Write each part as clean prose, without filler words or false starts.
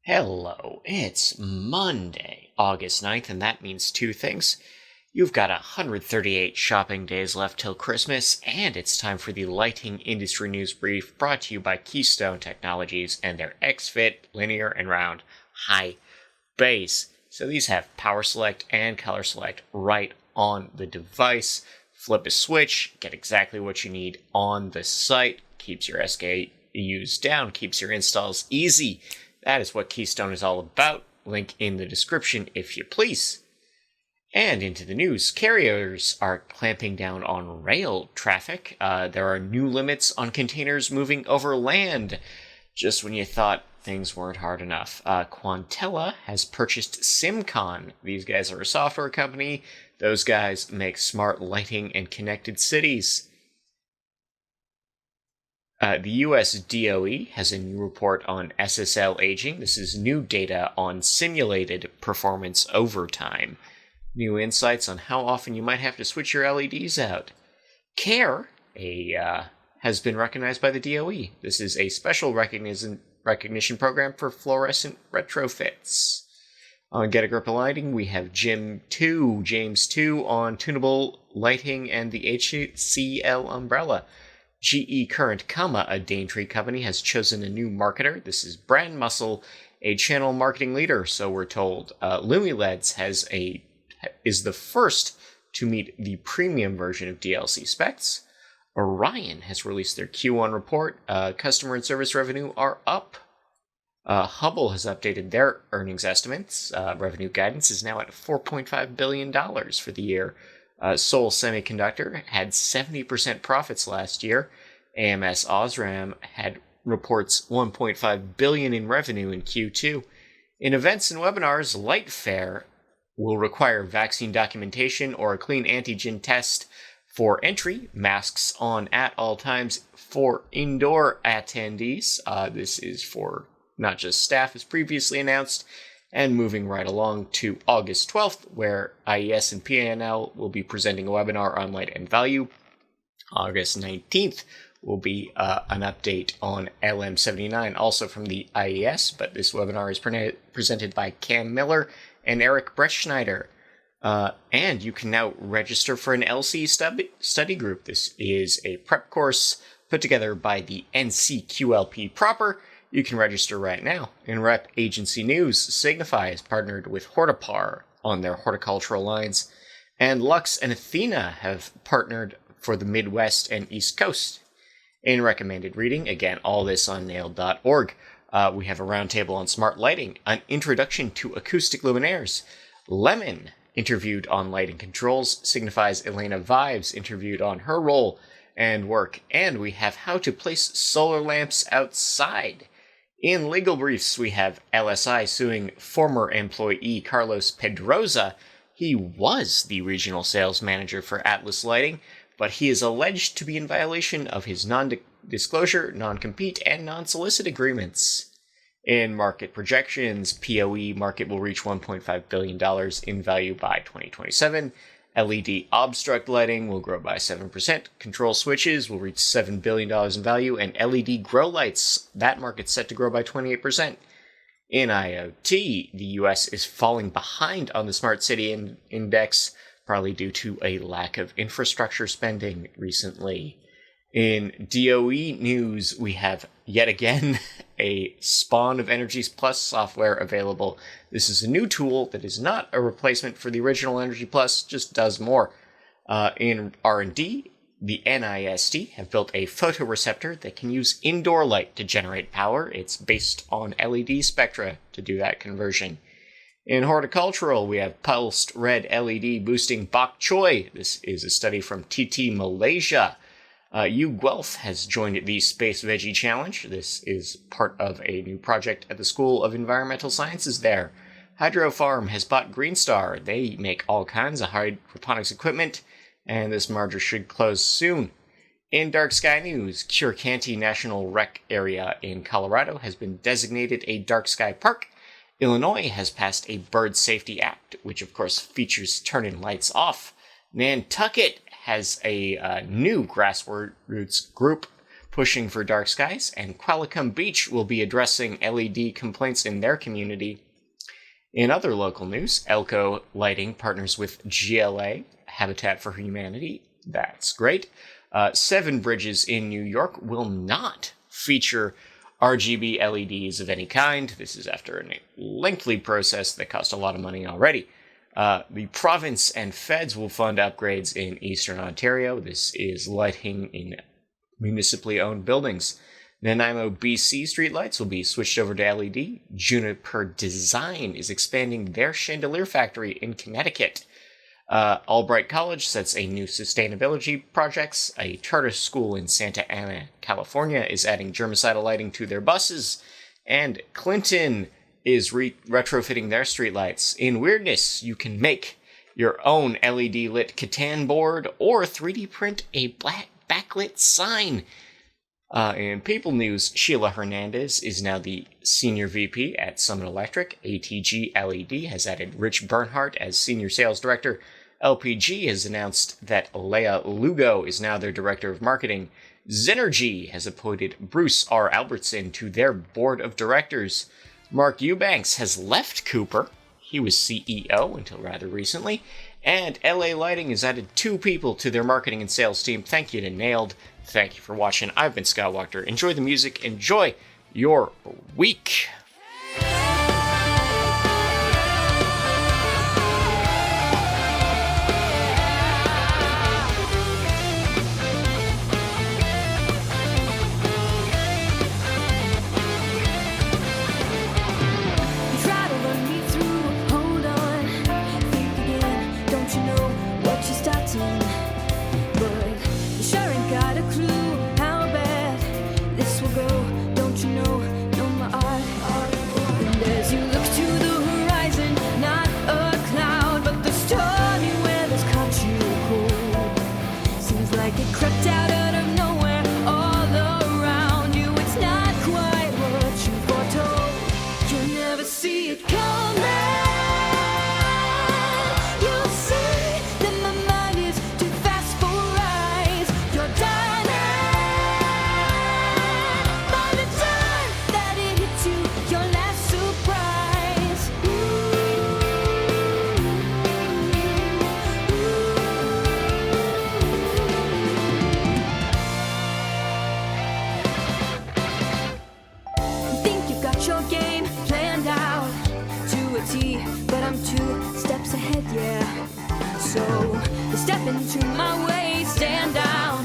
Hello, it's Monday, August 9th, and that means two things. You've got 138 shopping days left till Christmas, and it's time for the Lighting Industry News Brief brought to you by Keystone Technologies and their XFit linear and round high base. So these have power select and color select right on the device. Flip a switch, get exactly what you need on the site, keeps your SKUs down, keeps your installs easy. That is what Keystone is all about. Link in the description if you please. And into the news, carriers are clamping down on rail traffic. There are new limits on containers moving over land. Just when you thought things weren't hard enough. Quantella has purchased SimCon. These guys are a software company. Those guys make smart lighting and connected cities. The US DOE has a new report on SSL aging. This is new data on simulated performance over time. New insights on how often you might have to switch your LEDs out. CARE has been recognized by the DOE. This is a special recognition program for fluorescent retrofits. On Get a Grip of Lighting, we have James 2 on tunable lighting and the HCL umbrella. GE Current, a Daintree company, has chosen a new marketer. This is Brand Muscle, a channel marketing leader, so we're told. Lumileds is the first to meet the premium version of DLC specs. Orion has released their Q1 report. Customer and service revenue are up. Hubble has updated their earnings estimates. Revenue guidance is now at $4.5 billion for the year. Seoul Semiconductor had 70% profits last year. AMS Osram reports $1.5 billion in revenue in Q2. In events and webinars, Lightfair will require vaccine documentation or a clean antigen test for entry. Masks on at all times for indoor attendees. This is for not just staff as previously announced. And moving right along to August 12th, where IES and PANL will be presenting a webinar on light and value. August 19th will be an update on LM79, also from the IES, but this webinar is presented by Cam Miller and Eric Bretschneider. And you can now register for an LC study group. This is a prep course put together by the NCQLP proper. You can register right now. In rep agency news, Signify has partnered with Hortipar on their horticultural lines, and Lux and Athena have partnered for the Midwest and East Coast. In recommended reading, again, all this on nailed.org, we have a roundtable on smart lighting, an introduction to acoustic luminaires. Lemon interviewed on lighting controls, Signify's Elena Vives interviewed on her role and work, and we have how to place solar lamps outside. In legal briefs, we have LSI suing former employee Carlos Pedroza. He was the regional sales manager for Atlas Lighting, but he is alleged to be in violation of his non-disclosure, non-compete, and non-solicit agreements. In market projections, PoE market will reach $1.5 billion in value by 2027. LED obstruct lighting will grow by 7%. Control switches will reach $7 billion in value. And LED grow lights, that market's set to grow by 28%. In IoT, the US is falling behind on the Smart City Index, probably due to a lack of infrastructure spending recently. In DOE news, we have yet again a Spawn of Energies Plus software available. This is a new tool that is not a replacement for the original Energy Plus, just does more. In R&D, the NIST have built a photoreceptor that can use indoor light to generate power. It's based on LED spectra to do that conversion. In horticultural, we have pulsed red LED boosting bok choy. This is a study from TT Malaysia. Guelph has joined the Space Veggie Challenge. This is part of a new project at the School of Environmental Sciences there. Hydro Farm has bought Greenstar. They make all kinds of hydroponics equipment, and this merger should close soon. In dark sky news, Cure-Canty National Rec Area in Colorado has been designated a dark sky park. Illinois has passed a Bird Safety Act, which of course features turning lights off. Nantucket has a new grassroots group pushing for dark skies, and Qualicum Beach will be addressing LED complaints in their community. In other local news, Elko Lighting partners with GLA, Habitat for Humanity. That's great. 7 bridges in New York will not feature RGB LEDs of any kind. This is after a lengthy process that cost a lot of money already. The province and feds will fund upgrades in Eastern Ontario. This is lighting in municipally owned buildings. Nanaimo, BC streetlights will be switched over to LED. Juniper Design is expanding their chandelier factory in Connecticut. Albright College sets a new sustainability projects. A charter school in Santa Ana, California is adding germicidal lighting to their buses. And Clinton is retrofitting their streetlights. In weirdness, you can make your own LED lit Catan board or 3D print a black backlit sign. In People News, Sheila Hernandez is now the Senior VP at Summit Electric. ATG LED has added Rich Bernhardt as Senior Sales Director. LPG has announced that Leah Lugo is now their Director of Marketing. Zenergy has appointed Bruce R. Albertson to their Board of Directors. Mark Eubanks has left Cooper. He was CEO until rather recently. And LA Lighting has added 2 people to their marketing and sales team. Thank you to Nailed. Thank you for watching. I've been Scott Wachter. Enjoy the music. Enjoy your week. But I'm 2 steps ahead, yeah. So step into my way, stand down.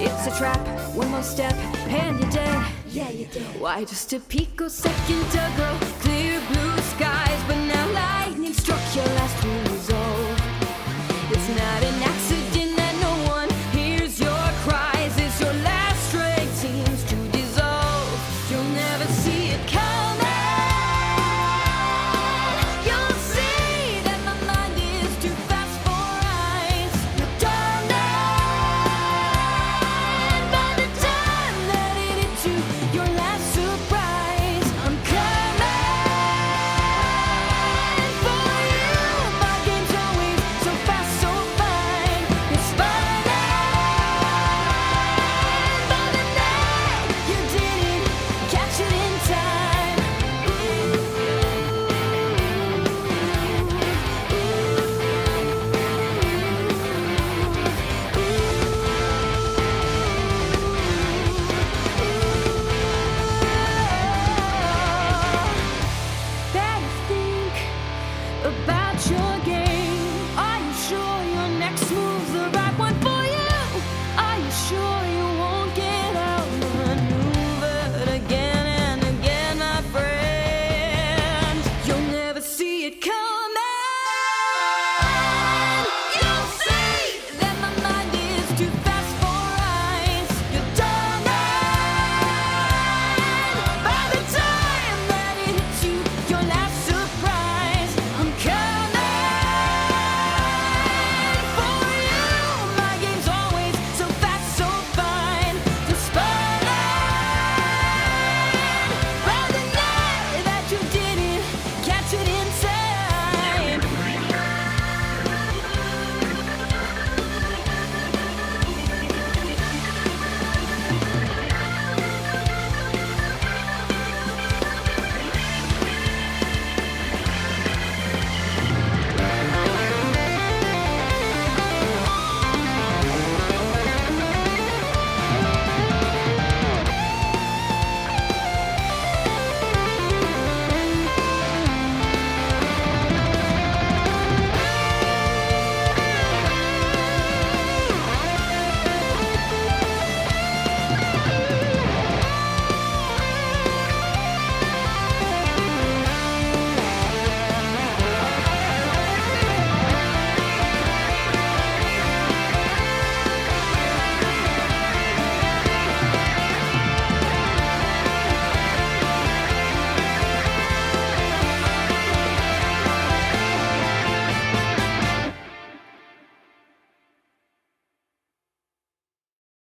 It's a trap, 1 more step, and you're dead. Yeah, you're dead. Why just a picosecond ago, clear